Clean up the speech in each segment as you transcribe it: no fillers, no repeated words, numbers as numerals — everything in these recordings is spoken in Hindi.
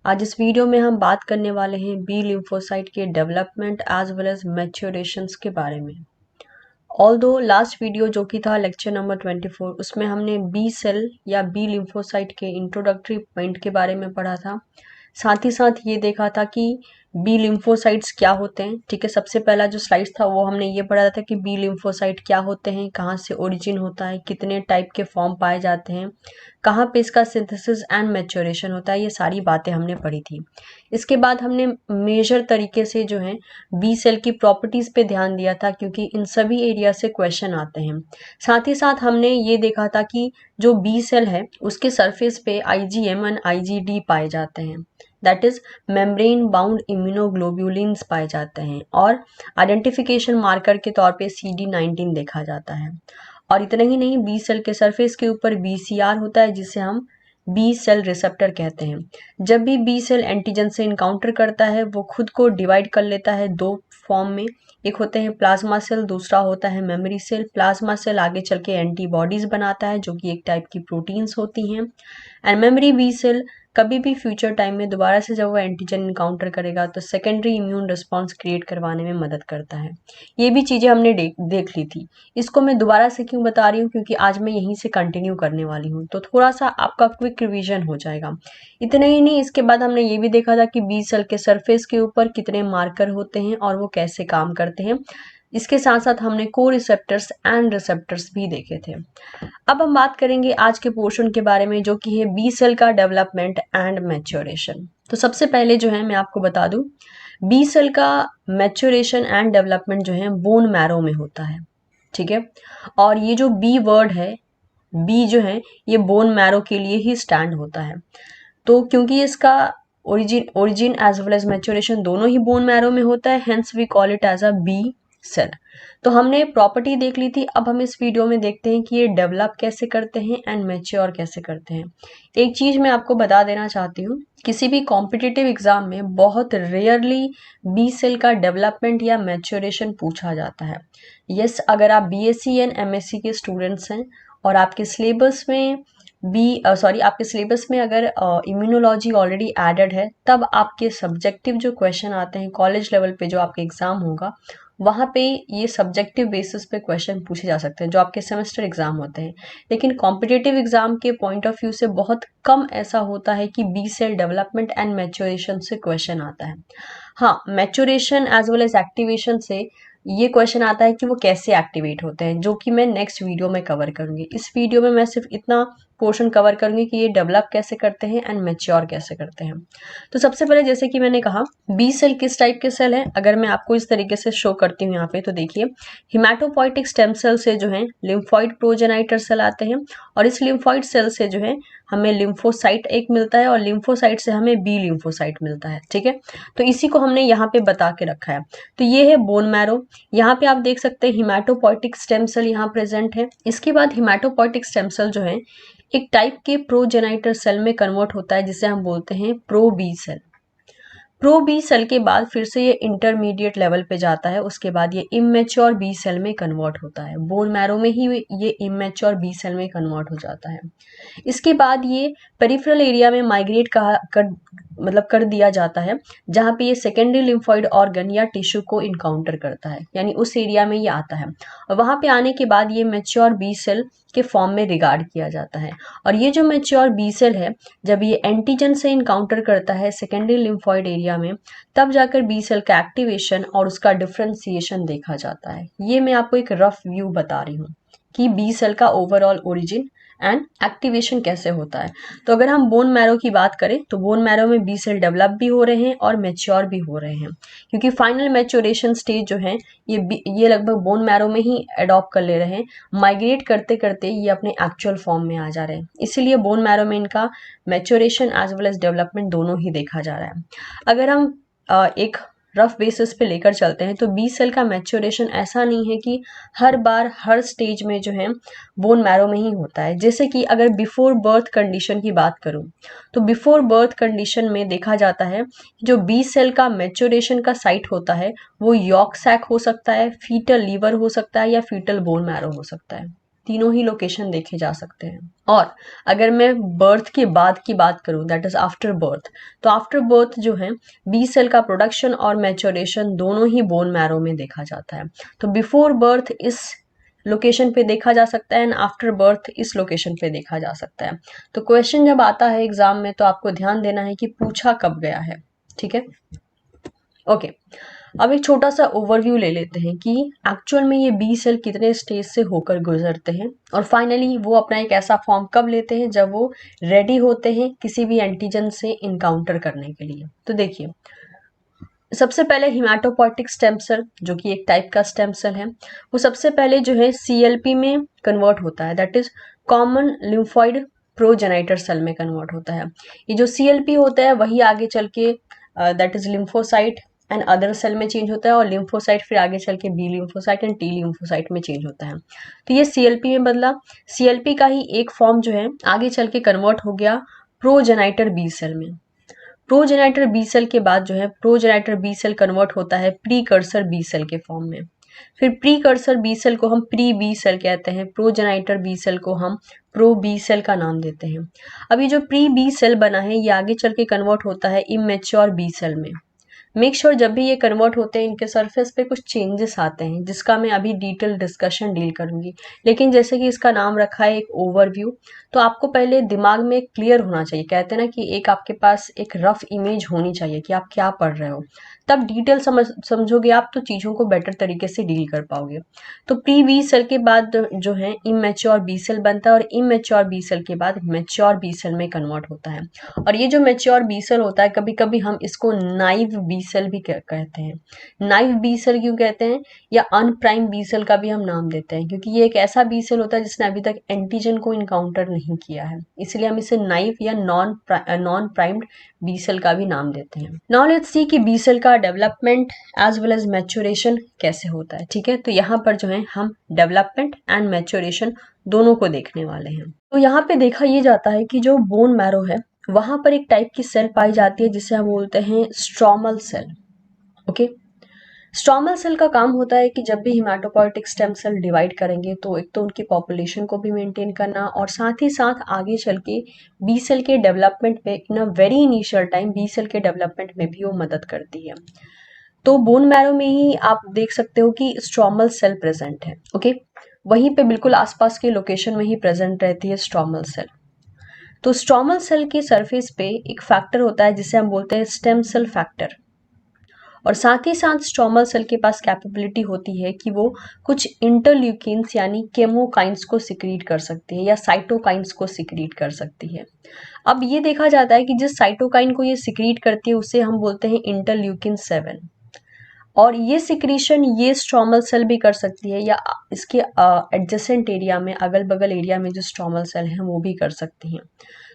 आज इस वीडियो में हम बात करने वाले हैं बी लिम्फोसाइट के डेवलपमेंट एज वेल एज मैच्योरेशंस के बारे में। ऑल्दो लास्ट वीडियो जो कि था लेक्चर नंबर 24, उसमें हमने बी सेल या बी लिम्फोसाइट के इंट्रोडक्टरी पॉइंट के बारे में पढ़ा था। साथ ही साथ ये देखा था कि बी लिम्फोसाइट्स क्या होते हैं। ठीक है, सबसे पहला जो स्लाइड था वो हमने ये पढ़ा था कि बी लिम्फोसाइट क्या होते हैं, कहाँ से ओरिजिन होता है, कितने टाइप के फॉर्म पाए जाते हैं, कहाँ पे इसका सिंथेसिस एंड मैच्योरेशन होता है। ये सारी बातें हमने पढ़ी थी। इसके बाद हमने मेजर तरीके से जो है बी सेल की प्रॉपर्टीज पे ध्यान दिया था, क्योंकि इन सभी एरिया से क्वेश्चन आते हैं। साथ ही साथ हमने ये देखा था कि जो बी सेल है उसके सरफेस पे आईजीएम एंड आईजीडी पाए जाते हैं, दैट इज मेम्ब्रेन बाउंड इम्यूनोग्लोब्यूलिन्स पाए जाते हैं, और आइडेंटिफिकेशन मार्कर के तौर पे CD19 देखा जाता है। और इतना ही नहीं, बी सेल के सरफेस के ऊपर BCR होता है, जिसे हम बी सेल रिसेप्टर कहते हैं। जब भी बी सेल एंटीजन से इनकाउंटर करता है वो खुद को डिवाइड कर लेता है दो फॉर्म में। एक होते हैं प्लाज्मा सेल, दूसरा होता है मेमोरी सेल। प्लाज्मा सेल आगे चल के एंटीबॉडीज बनाता है जो कि एक टाइप की प्रोटीन्स होती हैं, एंड मेमोरी बी सेल कभी भी फ्यूचर टाइम में दोबारा से जब वो एंटीजन इनकाउंटर करेगा तो सेकेंडरी इम्यून रिस्पॉन्स क्रिएट करवाने में मदद करता है। ये भी चीज़ें हमने देख ली थी। इसको मैं दोबारा से क्यों बता रही हूँ, क्योंकि आज मैं यहीं से कंटिन्यू करने वाली हूँ, तो थोड़ा सा आपका क्विक रिवीजन हो जाएगा। इतना ही नहीं, इसके बाद हमने ये भी देखा था कि बी सेल के सरफेस के ऊपर कितने मार्कर होते हैं और वो कैसे काम करते हैं। इसके साथ साथ हमने को रिसेप्टर्स एंड रिसेप्टर्स भी देखे थे। अब हम बात करेंगे आज के पोर्शन के बारे में, जो कि है बी सेल का डेवलपमेंट एंड मैच्योरेशन। तो सबसे पहले जो है मैं आपको बता दूं, बी सेल का मैच्योरेशन एंड डेवलपमेंट जो है बोन मैरो में होता है। ठीक है, और ये जो बी वर्ड है, बी जो है ये बोन मैरो के लिए ही स्टैंड होता है। तो क्योंकि इसका origin as well as maturation दोनों ही बोन मैरो में होता है, hence we call it as a B cell. तो हमने प्रॉपर्टी देख ली थी। अब हम इस वीडियो में देखते हैं कि ये डेवलप कैसे करते हैं एंड मैच्योर कैसे करते हैं। एक चीज मैं आपको बता देना चाहती हूँ, किसी भी कॉम्पिटिटिव एग्जाम में बहुत रेयरली बी सेल का डेवलपमेंट या मैच्योरेशन पूछा जाता है। यस, अगर आप BSc एंड MSc के स्टूडेंट्स हैं और आपके सिलेबस में आपके सिलेबस में अगर इम्यूनोलॉजी ऑलरेडी एडेड है, तब आपके सब्जेक्टिव जो क्वेश्चन आते हैं कॉलेज लेवल पे, जो आपके एग्जाम होगा वहाँ पे ये सब्जेक्टिव बेसिस पे क्वेश्चन पूछे जा सकते हैं जो आपके सेमेस्टर एग्जाम होते हैं। लेकिन कॉम्पिटिटिव एग्जाम के पॉइंट ऑफ व्यू से बहुत कम ऐसा होता है कि B cell development and maturation से क्वेश्चन आता है। हाँ, maturation as well as activation से ये क्वेश्चन आता है कि वो कैसे एक्टिवेट होते हैं, जो कि मैं नेक्स्ट वीडियो में कवर करूंगी। इस वीडियो में मैं सिर्फ इतना पोर्शन कवर करूंगी कि ये डेवलप कैसे करते हैं एंड मैच्योर कैसे करते हैं। तो सबसे पहले, जैसे कि मैंने कहा, बी सेल किस टाइप के सेल है, अगर मैं आपको इस तरीके से शो करती हूँ यहाँ पे, तो देखिए, हिमेटोपोइटिक स्टेम सेल से जो है लिम्फॉइड प्रोजेनाइटर सेल आते हैं, और इस लिम्फॉइड सेल से जो है हमें लिम्फोसाइट एक मिलता है, और लिम्फोसाइट से हमें बी लिम्फोसाइट मिलता है। ठीक है, तो इसी को हमने यहाँ पे बता के रखा है। तो ये है बोन मैरो। यहाँ पे आप देख सकते हैं हिमेटोपोइटिक स्टेम सेल यहाँ प्रेजेंट है। इसके बाद हिमेटोपोइटिक स्टेम सेल जो है एक टाइप के प्रोजेनाइटर सेल में कन्वर्ट होता है, जिसे हम बोलते हैं pro B cell. Pro B cell के बाद फिर से ये इंटरमीडिएट लेवल पे जाता है, उसके बाद ये इमेच्योर बी सेल में कन्वर्ट होता है। बोन मैरो में ही ये इमेच्योर बी सेल में कन्वर्ट हो जाता है। इसके बाद ये पेरिफेरल एरिया में माइग्रेट कर दिया जाता है, जहाँ पे ये सेकेंडरी लिम्फॉइड ऑर्गन या टिश्यू को इनकाउंटर करता है, यानी उस एरिया में ये आता है। और वहाँ पे आने के बाद ये मैच्योर बी सेल के फॉर्म में रिगार्ड किया जाता है। और ये जो मैच्योर बी सेल है, जब ये एंटीजन से इनकाउंटर करता है सेकेंडरी लिम्फॉइड एरिया में, तब जाकर बी सेल का एक्टिवेशन और उसका डिफ्रेंसिएशन देखा जाता है। ये मैं आपको एक रफ व्यू बता रही हूँ कि बी सेल का ओवरऑल ओरिजिन एंड एक्टिवेशन कैसे होता है। तो अगर हम बोन मैरो की बात करें, तो बोन मैरो में बी सेल डेवलप भी हो रहे हैं और मैच्योर भी हो रहे हैं, क्योंकि फाइनल मैच्योरेशन स्टेज जो है ये लगभग बोन मैरो में ही अडॉप्ट कर ले रहे हैं। माइग्रेट करते करते ये अपने एक्चुअल फॉर्म में आ जा रहे हैं, इसीलिए बोन मैरो में इनका maturation as well as development दोनों ही देखा जा रहा है। अगर हम एक रफ बेसिस पे लेकर चलते हैं, तो बी सेल का मैच्योरेशन ऐसा नहीं है कि हर बार हर स्टेज में जो है बोन मैरो में ही होता है। जैसे कि अगर बिफोर बर्थ कंडीशन की बात करूं, तो बिफोर बर्थ कंडीशन में देखा जाता है जो बी सेल का मैच्योरेशन का साइट होता है वो यॉर्क सैक हो सकता है, फीटल लीवर हो सकता है, या फीटल बोन मैरो हो सकता है। तीनों ही लोकेशन देखे जा सकते हैं। और अगर मैं बर्थ के बाद की बात करूं, दैट इज आफ्टर बर्थ, तो आफ्टर बर्थ जो है बी सेल का प्रोडक्शन और मैच्योरेशन दोनों ही बोन मैरो में देखा जाता है। तो बिफोर बर्थ इस लोकेशन पे देखा जा सकता है एंड आफ्टर बर्थ इस लोकेशन पे देखा जा सकता है। तो क्वेश्चन जब आता है एग्जाम में तो आपको ध्यान देना है कि पूछा कब गया है। ठीक है, ओके। अब एक छोटा सा ओवरव्यू ले लेते हैं कि एक्चुअल में ये बी सेल कितने स्टेज से होकर गुजरते हैं और फाइनली वो अपना एक ऐसा फॉर्म कब लेते हैं जब वो रेडी होते हैं किसी भी एंटीजन से इनकाउंटर करने के लिए। तो देखिए, सबसे पहले हिमेटोपोइटिक स्टेम सेल जो कि एक टाइप का स्टेम सेल है, वो सबसे पहले जो है सीएलपी में कन्वर्ट होता है, that is common lymphoid progenitor cell में कन्वर्ट होता है। ये जो सीएलपी होता है वही आगे चल के that is lymphocyte and other cell में चेंज होता है और लिम्फोसाइट फिर आगे चल के B lymphocyte and T lymphocyte में चेंज होता है। तो ये सीएलपी में बदला, सीएलपी का ही एक फॉर्म जो है आगे चल के कन्वर्ट हो गया प्रोजेनाइटर बी सेल में। प्रोजेनाइटर बी सेल के बाद जो है प्रोजेनाइटर बी सेल कन्वर्ट होता है प्रीकर्सर बी सेल के फॉर्म में। फिर प्रीकर्सर बी सेल को हम प्री बी सेल कहते हैं, प्रोजेनाइटर बी सेल को हम प्रो बी सेल का नाम देते हैं। अब ये जो प्री बी सेल बना है ये आगे चल के कन्वर्ट होता है इमेच्योर बी सेल में। मेक श्योर जब भी ये कन्वर्ट होते हैं इनके सरफेस पे कुछ चेंजेस आते हैं जिसका मैं अभी डिटेल डिस्कशन डील करूंगी, लेकिन जैसे कि इसका नाम रखा है एक ओवरव्यू, तो आपको पहले दिमाग में क्लियर होना चाहिए। कहते हैं ना कि एक आपके पास एक रफ इमेज होनी चाहिए कि आप क्या पढ़ रहे हो, तब डिटेल समझोगे आप तो चीज़ों को बेटर तरीके से डील कर पाओगे। तो प्री बी सेल के बाद जो है इमेच्योर बी सेल बनता है और इमेच्योर बी सेल के बाद मैच्योर बी सेल में कन्वर्ट होता है। और ये जो मैच्योर बी सेल होता है कभी कभी हम इसको नाइव बी सेल भी कहते हैं। नाइव बी सेल क्यों कहते हैं, या अनप्राइम बी सेल का भी हम नाम देते हैं, क्योंकि ये एक ऐसा बी सेल होता है जिसने अभी तक एंटीजन को इनकाउंटर नहीं किया है, इसलिए हम इसे नाइव या नॉन प्राइम्ड बी सेल का भी नाम देते हैं। नाउ लेट्स सी कि बी सेल का development as well as maturation कैसे होता है। ठीक है, तो यहाँ पर जो है हम डेवलपमेंट एंड मैच्योरेशन दोनों को देखने वाले हैं। तो यहाँ पे देखा ये जाता है कि जो बोन मैरो है वहां पर एक टाइप की सेल पाई जाती है जिसे हम बोलते हैं stromal cell. Okay, stromal cell का काम होता है कि जब भी हिमेटोपोइटिक स्टेम सेल डिवाइड करेंगे तो एक तो उनकी पॉपुलेशन को भी मेंटेन करना और साथ ही साथ आगे चल के बी सेल के डेवलपमेंट में in a very initial time B cell के डेवलपमेंट में भी वो मदद करती है। तो बोन मैरो में ही आप देख सकते हो कि स्ट्रोमल सेल प्रेजेंट है। ओके, वहीं पे बिल्कुल आसपास के लोकेशन में ही प्रेजेंट रहती है स्ट्रोमल सेल। तो स्ट्रोमल सेल के सरफेस पे एक फैक्टर होता है जिसे हम बोलते हैं स्टेम सेल फैक्टर, और साथ ही साथ स्ट्रोमल सेल के पास कैपेबिलिटी होती है कि वो कुछ इंटरल्यूकिन्स यानी केमोकाइंस को सिक्रीट कर सकती है या साइटोकाइंस को सिक्रीट कर सकती है। अब ये देखा जाता है कि जिस साइटोकाइन को ये सिक्रीट करती है उसे हम बोलते हैं इंटरल्यूकिन 7, और ये सिक्रीशन ये स्ट्रोमल सेल भी कर सकती है या इसके एडजेसेंट एरिया में अगल बगल एरिया में जो स्ट्रोमल सेल हैं वो भी कर सकती हैं।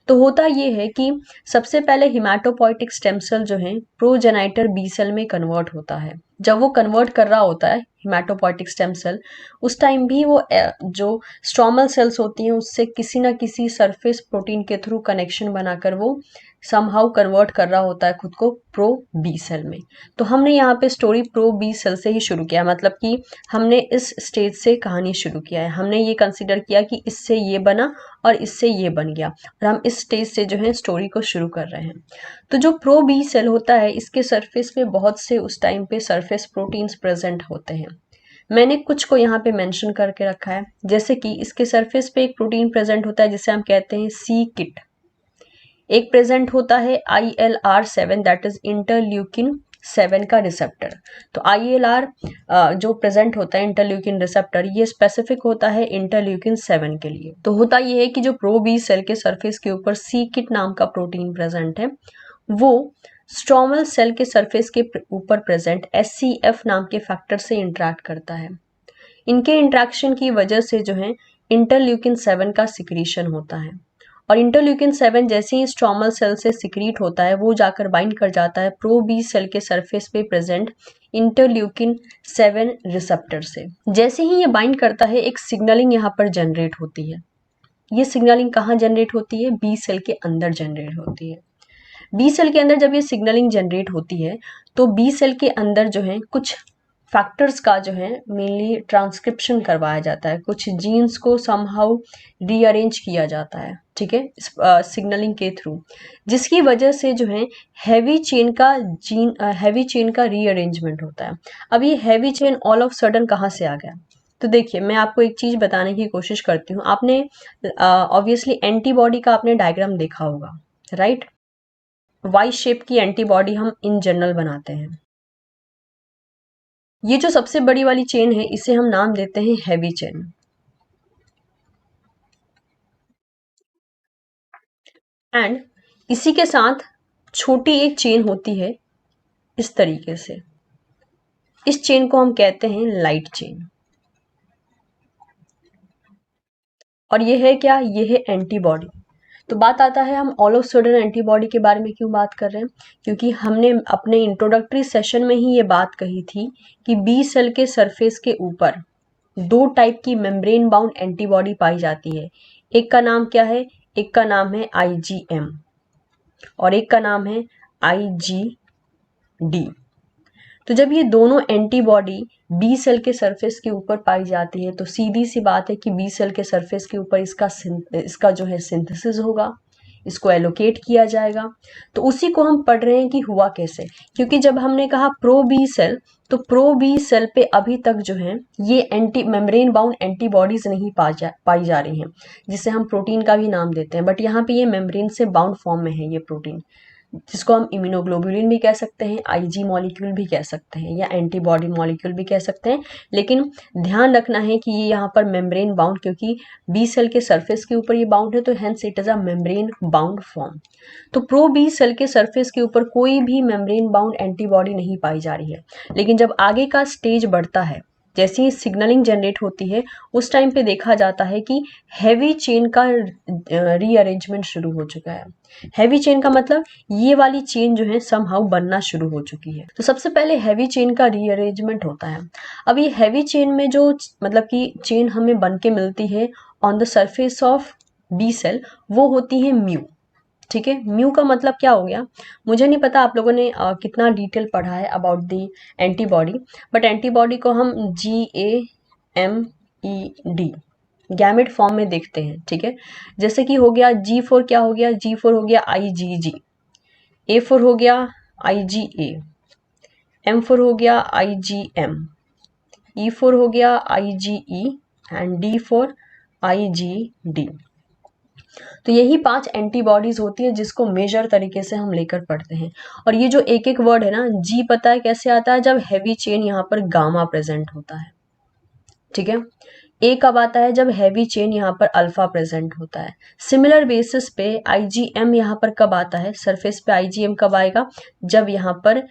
तो होता ये है कि सबसे पहले हिमेटोपोइटिक स्टेम सेल जो है प्रोजेनाइटर बी सेल में कन्वर्ट होता है। जब वो कन्वर्ट कर रहा होता है हिमेटोपोइटिक स्टेम सेल, उस टाइम भी वो जो स्ट्रोमल सेल्स होती हैं उससे किसी ना किसी सरफेस प्रोटीन के थ्रू कनेक्शन बनाकर वो समहाउ कन्वर्ट कर रहा होता है खुद को प्रो बी सेल में। तो हमने यहाँ पे स्टोरी प्रो बी सेल से ही शुरू किया, मतलब कि हमने इस स्टेज से कहानी शुरू किया है। हमने ये कंसिडर किया कि इससे ये बना और इससे ये बन गया और हम इस स्टेज से जो है स्टोरी को शुरू कर रहे हैं। तो जो प्रो बी सेल होता है इसके सरफेस पे बहुत से उस टाइम पे सरफेस प्रोटीन्स प्रेजेंट होते हैं। मैंने कुछ को यहाँ पे मेंशन करके रखा है, जैसे कि इसके सरफेस पे एक प्रोटीन प्रेजेंट होता है जिसे हम कहते हैं सी किट। एक प्रेजेंट होता है ILR7 दैट इज इंटरल्यूकिन 7 का रिसेप्टर। तो ILR जो प्रेजेंट होता है इंटरल्यूकिन रिसेप्टर ये स्पेसिफिक होता है इंटरल्यूकिन 7 के लिए। तो होता ये है कि जो प्रो बी सेल के सरफेस के ऊपर सी किट नाम का प्रोटीन प्रेजेंट है वो स्ट्रोमल सेल के सरफेस के ऊपर प्रेजेंट SCF नाम के फैक्टर से इंटरेक्ट करता है। इनके इंटरेक्शन की वजह से जो है इंटरल्यूकिन 7 का सिक्रीशन होता है, और इंटरल्यूकिन 7 जैसे ही स्ट्रोमल सेल से सिक्रीट होता है वो जाकर बाइंड कर जाता है प्रो बी सेल के सरफेस पे प्रेजेंट इंटरल्यूकिन 7 रिसेप्टर से। जैसे ही ये बाइंड करता है एक सिग्नलिंग यहाँ पर जनरेट होती है। ये सिग्नलिंग कहाँ जनरेट होती है, बी सेल के अंदर जनरेट होती है। बी सेल के अंदर जब ये सिग्नलिंग जनरेट होती है तो बी सेल के अंदर जो है कुछ फैक्टर्स का जो है मेनली ट्रांसक्रिप्शन करवाया जाता है, कुछ जीन्स को समहाउ रीअरेंज किया जाता है, ठीक है, सिग्नलिंग के थ्रू, जिसकी वजह से जो है हैवी चेन का रीअरेंजमेंट होता है। अब ये heavy chain all of sudden कहाँ से आ गया? तो देखिए, मैं आपको एक चीज बताने की कोशिश करती हूँ। आपने ऑब्वियसली एंटीबॉडी का आपने डायग्राम देखा होगा, राइट? वाई शेप की एंटीबॉडी हम इन जनरल बनाते हैं। ये जो सबसे बड़ी वाली चेन है, इसे हम नाम देते हैं हैवी चेन। एंड इसी के साथ छोटी एक चेन होती है इस तरीके से, इस चेन को हम कहते हैं लाइट चेन। और ये है क्या? ये है एंटीबॉडी। तो बात आता है, हम ऑल ऑफ सडन एंटीबॉडी के बारे में क्यों बात कर रहे हैं? क्योंकि हमने अपने इंट्रोडक्टरी सेशन में ही ये बात कही थी कि बी सेल के सरफेस के ऊपर दो टाइप की मेम्ब्रेन बाउंड एंटीबॉडी पाई जाती है। एक का नाम क्या है? एक का नाम है IgM और एक का नाम है IgD। तो जब ये दोनों एंटीबॉडी बी सेल के सरफेस के ऊपर पाई जाती है, तो सीधी सी बात है कि बी सेल के सरफेस के ऊपर इसका जो है सिंथेसिस होगा, इसको एलोकेट किया जाएगा। तो उसी को हम पढ़ रहे हैं कि हुआ कैसे। क्योंकि जब हमने कहा प्रो बी सेल, तो प्रो बी सेल पे अभी तक जो है ये एंटी मेम्ब्रेन बाउंड एंटीबॉडीज नहीं पाई जा रही हैं, जिसे हम प्रोटीन का भी नाम देते हैं। बट यहाँ पे ये मेम्ब्रेन से बाउंड फॉर्म में है ये प्रोटीन, जिसको हम इम्यूनोग्लोबुलिन भी कह सकते हैं, IG मॉलिक्यूल भी कह सकते हैं, या एंटीबॉडी मॉलिक्यूल भी कह सकते हैं। लेकिन ध्यान रखना है कि ये यहाँ पर मेम्ब्रेन बाउंड, क्योंकि बी सेल के सरफेस के ऊपर ये बाउंड है, तो hence it is a membrane bound form. तो प्रो बी सेल के सरफेस के ऊपर कोई भी मेम्ब्रेन बाउंड एंटीबॉडी नहीं पाई जा रही है। लेकिन जब आगे का स्टेज बढ़ता है, जैसे ही सिग्नलिंग जनरेट होती है, उस टाइम पे देखा जाता है कि हैवी चेन का रीअरेंजमेंट शुरू हो चुका है। हैवी चेन का मतलब ये वाली चेन जो है समहाउ बनना शुरू हो चुकी है। तो सबसे पहले हैवी चेन का रीअरेंजमेंट होता है। अब ये हैवी चेन में जो मतलब कि चेन हमें बन के मिलती है on the surface of B cell, वो होती है म्यू, ठीक है। म्यू का मतलब क्या हो गया? मुझे नहीं पता आप लोगों ने कितना डिटेल पढ़ा है about the antibody, but antibody को हम GAMED गैमेट फॉर्म में देखते हैं, ठीक है। जैसे कि हो गया G4, क्या हो गया? G4 हो गया IgG, A4 हो गया IgA, M4 हो गया IgM, E4 हो गया IgE एंड D4 IgD। तो यही 5 एंटीबॉडीज होती है जिसको मेजर तरीके से हम लेकर पढ़ते हैं। और ये जो एक एक वर्ड है ना, जी पता है कैसे आता है? जब हैवी चेन यहाँ पर गामा प्रेजेंट होता है, ठीक है। ए कब आता है? जब हैवी चेन यहाँ पर अल्फा प्रेजेंट होता है। सिमिलर बेसिस पे IgM यहाँ पर कब आता है? सरफेस पे IgM कब आएगा? जब यहाँ पर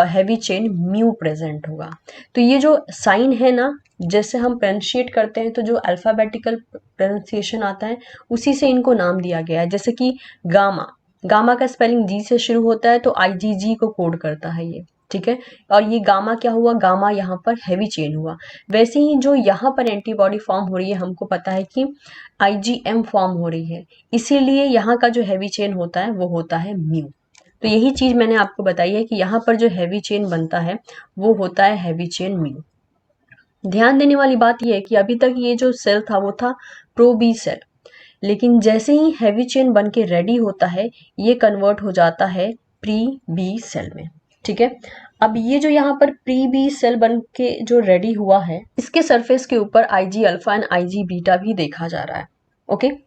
हैवी चेन म्यू प्रेजेंट होगा। तो ये जो साइन है ना, जैसे हम प्रोनाउंशिएट करते हैं, तो जो अल्फाबेटिकल प्रोनाउंसिएशन आता है उसी से इनको नाम दिया गया है। जैसे कि गामा, गामा का स्पेलिंग जी से शुरू होता है, तो IgG को कोड करता है ये, ठीक है। और ये गामा क्या हुआ? गामा यहाँ पर हैवी चेन हुआ। वैसे ही जो यहाँ पर एंटीबॉडी फॉर्म हो रही है, हमको पता है कि IgM फॉर्म हो रही है, इसीलिए यहाँ का जो हैवी चेन होता है वो होता है म्यू। तो यही चीज मैंने आपको बताई है कि यहाँ पर जो हैवी चेन बनता है वो होता है हैवी चेन म्यू। ध्यान देने वाली बात यह है कि अभी तक ये जो सेल था वो था प्रो बी सेल, लेकिन जैसे ही हैवी चेन बन के रेडी होता है, ये कन्वर्ट हो जाता है प्री बी सेल में, ठीक है। अब ये जो यहाँ पर प्री बी सेल बन के जो रेडी हुआ है, इसके सरफेस के ऊपर IG alpha and IG beta भी देखा जा रहा है, ओके।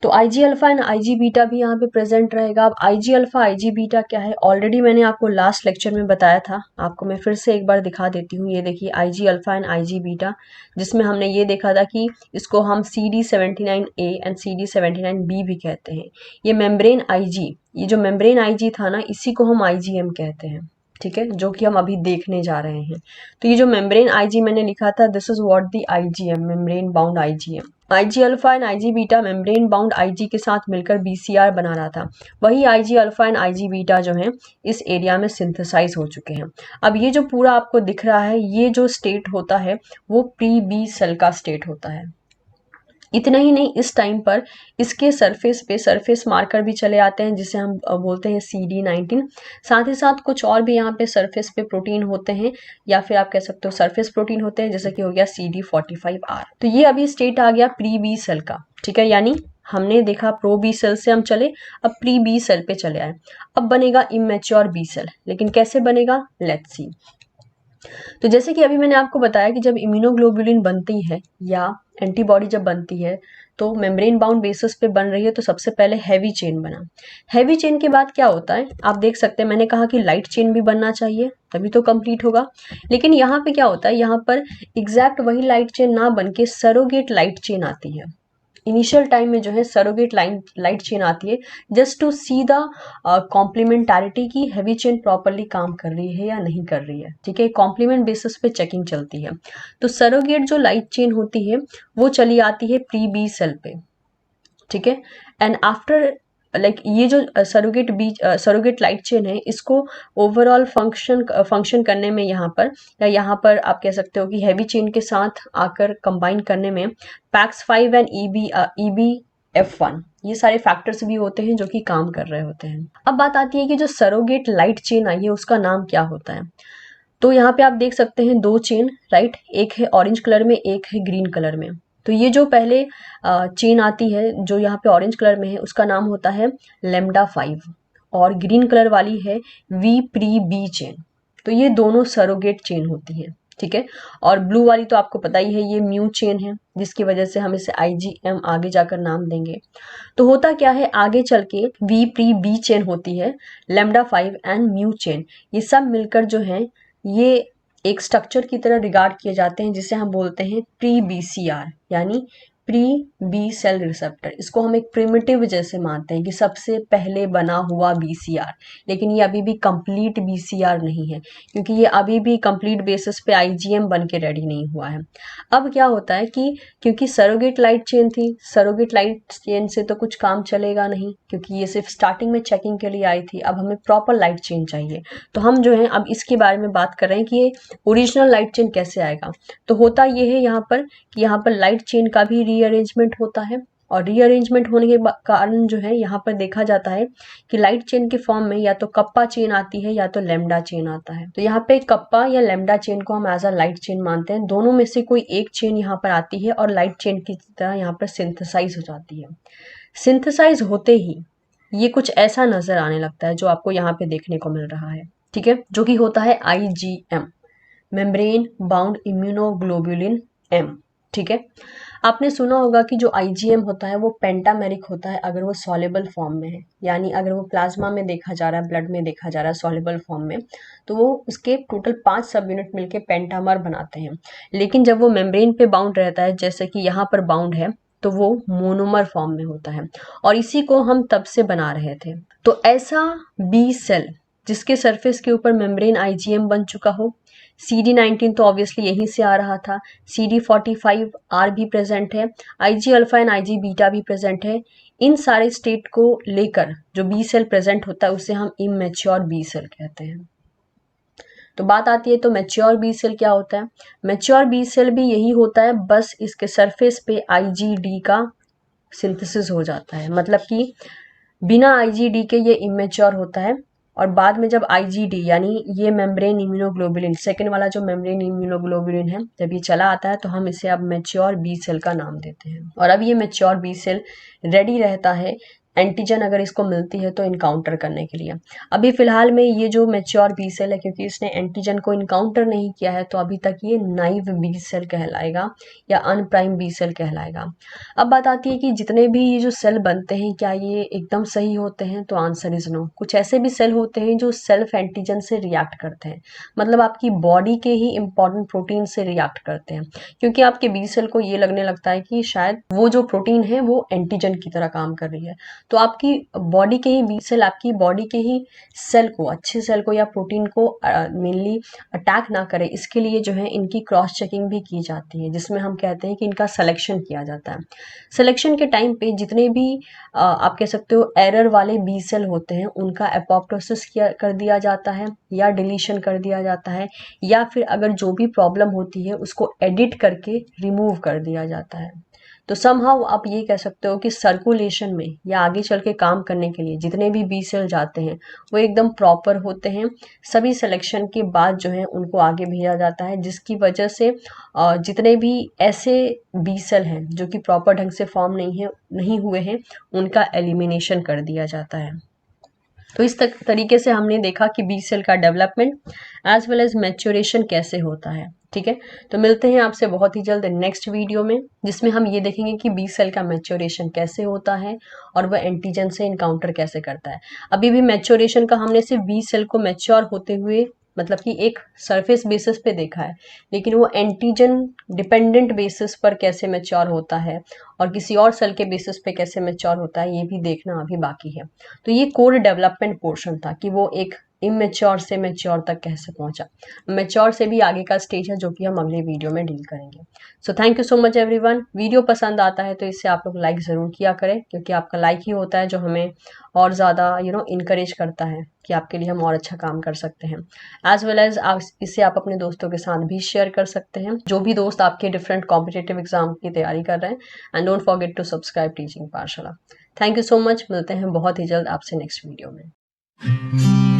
तो IG alpha and IG beta भी यहाँ पे प्रेजेंट रहेगा। अब IG अल्फा IG बीटा क्या है? ऑलरेडी मैंने आपको लास्ट लेक्चर में बताया था, आपको मैं फिर से एक बार दिखा देती हूँ। ये देखिए IG alpha and IG beta, जिसमें हमने ये देखा था कि इसको हम CD79A एंड CD79B भी कहते हैं। ये मेम्ब्रेन IG, ये जो मेम्ब्रेन IG था ना, इसी को हम IgM कहते हैं, ठीक है, जो कि हम अभी देखने जा रहे हैं। तो ये जो मेम्ब्रेन IG मैंने लिखा था, this is what the IgM, membrane bound IgM। IG alpha and IG beta membrane bound IG के साथ मिलकर BCR बना रहा था। वही IG alpha and IG beta जो है इस एरिया में सिंथेसाइज हो चुके हैं। अब ये जो पूरा आपको दिख रहा है, ये जो स्टेट होता है वो प्री बी सेल का स्टेट होता है। इतना ही नहीं, इस टाइम पर इसके सरफेस मार्कर भी चले आते हैं जिसे हम बोलते हैं CD19। साथ ही साथ कुछ और भी यहाँ पे सरफेस पे प्रोटीन होते हैं, या फिर आप कह सकते हो सरफेस प्रोटीन होते हैं, जैसे कि हो गया CD45R। तो ये अभी स्टेट आ गया प्री बी सेल का, ठीक है। यानी हमने देखा प्रो बी सेल से हम चले, अब प्री बी सेल पे चले आए। अब बनेगा इमेच्योर बी सेल, लेकिन कैसे बनेगा, लेट्स सी। तो जैसे कि अभी मैंने आपको बताया कि जब इम्यूनोग्लोबुलिन बनती है या एंटीबॉडी जब बनती है तो मेम्ब्रेन बाउंड बेसिस पे बन रही है, तो सबसे पहले हैवी चेन बना। हैवी चेन के बाद क्या होता है, आप देख सकते हैं, मैंने कहा कि लाइट चेन भी बनना चाहिए तभी तो कंप्लीट होगा। लेकिन यहाँ पे क्या होता है, यहाँ पर एग्जैक्ट वही लाइट चेन ना बन के सरोगेट लाइट चेन आती है। इनिशियल टाइम में जो है सरोगेट लाइट चेन आती है, just to see the complementarity की हैवी चेन प्रॉपरली काम कर रही है या नहीं कर रही है, ठीक है। कॉम्प्लीमेंट बेसिस पे चेकिंग चलती है। तो सरोगेट जो लाइट चेन होती है वो चली आती है प्री बी सेल पे, ठीक है। एंड आफ्टर ये जो सरोगेट लाइट चेन है, इसको ओवरऑल फंक्शन करने में यहाँ पर, या यहाँ पर आप कह सकते हो कि हैवी चेन के साथ आकर कंबाइन करने में PAX5 एंड EBF1 ये सारे फैक्टर्स भी होते हैं जो कि काम कर रहे होते हैं। अब बात आती है कि जो सरोगेट लाइट चेन आई है उसका नाम क्या होता है। तो यहाँ पे आप देख सकते हैं दो चेन, राइट, एक है ऑरेंज कलर में, एक है ग्रीन कलर में। तो ये जो पहले चेन आती है जो यहाँ पे ऑरेंज कलर में है उसका नाम होता है λ5, और ग्रीन कलर वाली है V प्री बी चेन। तो ये दोनों सरोगेट चेन होती है, ठीक है। और ब्लू वाली तो आपको पता ही है, ये म्यू चेन है, जिसकी वजह से हम इसे IgM आगे जाकर नाम देंगे। तो होता क्या है, आगे चल के V प्री बी चेन होती है, λ5 एंड म्यू चेन, ये सब मिलकर जो है ये एक स्ट्रक्चर की तरह रिगार्ड किए जाते हैं, जिसे हम बोलते हैं प्री BCR, यानी प्री बी सेल रिसेप्टर। इसको हम एक प्रिमिटिव जैसे मानते हैं कि सबसे पहले बना हुआ BCR, लेकिन ये अभी भी कंप्लीट BCR नहीं है, क्योंकि ये अभी भी कंप्लीट बेसिस पे IgM बन के रेडी नहीं हुआ है। अब क्या होता है कि क्योंकि सरोगेट लाइट चेन थी, सरोगेट लाइट चेन से तो कुछ काम चलेगा नहीं, क्योंकि ये सिर्फ स्टार्टिंग में चेकिंग के लिए आई थी। अब हमें प्रॉपर लाइट चेन चाहिए, तो हम जो है अब इसके बारे में बात कर रहे हैं कि ये ओरिजिनल लाइट चेन कैसे आएगा। तो होता ये है यहाँ पर कि यहाँ पर लाइट चेन का भी रीअरेंजमेंट होता है, और रीअरेंजमेंट होने के कारण जो है यहाँ पर देखा जाता है कि लाइट चेन के फॉर्म में या तो कप्पा चेन आती है या तो लैम्डा चेन आता है। तो यहाँ पे कप्पा या लैम्डा चेन को हम एज अ लाइट चेन मानते हैं। दोनों में से कोई एक चेन यहाँ पर आती है और लाइट चेन की तरह यहाँ पर सिंथेसाइज हो जाती है। सिंथेसाइज होते ही ये कुछ ऐसा नजर आने लगता है जो आपको यहाँ पे देखने को मिल रहा है, ठीक है, जो कि होता है IgM, membrane bound immunoglobulin M, ठीक है। आपने सुना होगा कि जो IgM होता है वो पेंटामेरिक होता है अगर वो सॉल्युबल फॉर्म में है, यानी अगर वो प्लाज्मा में देखा जा रहा है, ब्लड में देखा जा रहा है सॉल्युबल फॉर्म में, तो वो उसके टोटल 5 सब यूनिट मिलके पेंटामर बनाते हैं। लेकिन जब वो मेम्ब्रेन पे बाउंड रहता है, जैसे कि यहाँ पर बाउंड है, तो वो मोनोमर फॉर्म में होता है, और इसी को हम तब से बना रहे थे। तो ऐसा बी सेल जिसके सरफेस के ऊपर मेम्ब्रेन IgM बन चुका हो, CD19 तो ऑब्वियसली यहीं से आ रहा था, CD45R भी प्रेजेंट है, IG alpha and IG beta भी प्रेजेंट है। इन सारे स्टेट को लेकर जो बी सेल प्रेजेंट होता है उसे हम इमेच्योर बी सेल कहते हैं। तो बात आती है तो मैच्योर बी सेल क्या होता है। मैच्योर बी सेल भी यही होता है, बस इसके सरफेस पे IgD का सिंथेसिस हो जाता है, मतलब कि बिना IgD के ये इमेच्योर होता है। और बाद में जब IgD यानी ये मेम्ब्रेन इम्यूनोग्लोबुलिन, सेकेंड वाला जो मेम्ब्रेन इम्यूनोग्लोबुलिन है, जब ये चला आता है तो हम इसे अब मैच्योर बी सेल का नाम देते हैं। और अब ये मैच्योर बी सेल रेडी रहता है एंटीजन अगर इसको मिलती है तो इनकाउंटर करने के लिए। अभी फिलहाल में ये जो मैच्योर बी सेल है, क्योंकि इसने एंटीजन को इनकाउंटर नहीं किया है, तो अभी तक ये नाइव बी सेल कहलाएगा या अनप्राइम बी सेल कहलाएगा। अब बात आती है कि जितने भी ये जो सेल बनते हैं क्या ये एकदम सही होते हैं, तो आंसर इज नो। कुछ ऐसे भी सेल होते हैं जो सेल्फ एंटीजन से रिएक्ट करते हैं, मतलब आपकी बॉडी के ही इंपॉर्टेंट प्रोटीन से रिएक्ट करते हैं, क्योंकि आपके बी सेल को ये लगने लगता है कि शायद वो जो प्रोटीन है वो एंटीजन की तरह काम कर रही है। तो आपकी बॉडी के ही बी सेल आपकी बॉडी के ही सेल को, अच्छे सेल को या प्रोटीन को मेनली अटैक ना करे, इसके लिए जो है इनकी क्रॉस चेकिंग भी की जाती है, जिसमें हम कहते हैं कि इनका सिलेक्शन किया जाता है। सिलेक्शन के टाइम पे जितने भी आप कह सकते हो एरर वाले बी सेल होते हैं उनका एपोप्टोसिस कर दिया जाता है, या डिलीशन कर दिया जाता है, या फिर अगर जो भी प्रॉब्लम होती है उसको एडिट करके रिमूव कर दिया जाता है। तो समहाउ आप ये कह सकते हो कि सर्कुलेशन में या आगे चल के काम करने के लिए जितने भी बी सेल जाते हैं वो एकदम प्रॉपर होते हैं। सभी सिलेक्शन के बाद जो है उनको आगे भेजा जाता है, जिसकी वजह से जितने भी ऐसे बी सेल हैं जो कि प्रॉपर ढंग से फॉर्म नहीं हुए हैं, उनका एलिमिनेशन कर दिया जाता है। तो इस तरीके से हमने देखा कि बी सेल का development as well as maturation कैसे होता है। ठीक है, तो मिलते हैं आपसे बहुत ही जल्द नेक्स्ट वीडियो में, जिसमें हम ये देखेंगे कि बी सेल का मैच्योरेशन कैसे होता है और वह एंटीजन से इनकाउंटर कैसे करता है। अभी भी मैच्योरेशन का हमने सिर्फ बी सेल को मैच्योर होते हुए मतलब कि एक सरफेस बेसिस पे देखा है, लेकिन वो एंटीजन डिपेंडेंट बेसिस पर कैसे मैच्योर होता है और किसी और सेल के बेसिस पे कैसे मैच्योर होता है, ये भी देखना अभी बाकी है। तो ये कोर डेवलपमेंट पोर्शन था कि वो एक इमेच्योर से मैच्योर तक कैसे पहुंचा। मैच्योर से भी आगे का स्टेज है जो कि हम अगले वीडियो में डील करेंगे। So thank you so much everyone. Video पसंद आता है तो इसे आप लोग लाइक ज़रूर किया करें, क्योंकि आपका लाइक ही होता है जो हमें और ज़्यादा इनकरेज करता है कि आपके लिए हम और अच्छा काम कर सकते हैं। एज वेल एज इसे आप अपने दोस्तों के साथ भी शेयर कर सकते हैं, जो भी दोस्त आपके डिफरेंट कॉम्पिटेटिव एग्जाम की तैयारी कर रहे हैं। And don't forget to subscribe teaching Pathshala. Thank you so much. मिलते हैं बहुत ही जल्द आपसे नेक्स्ट वीडियो में।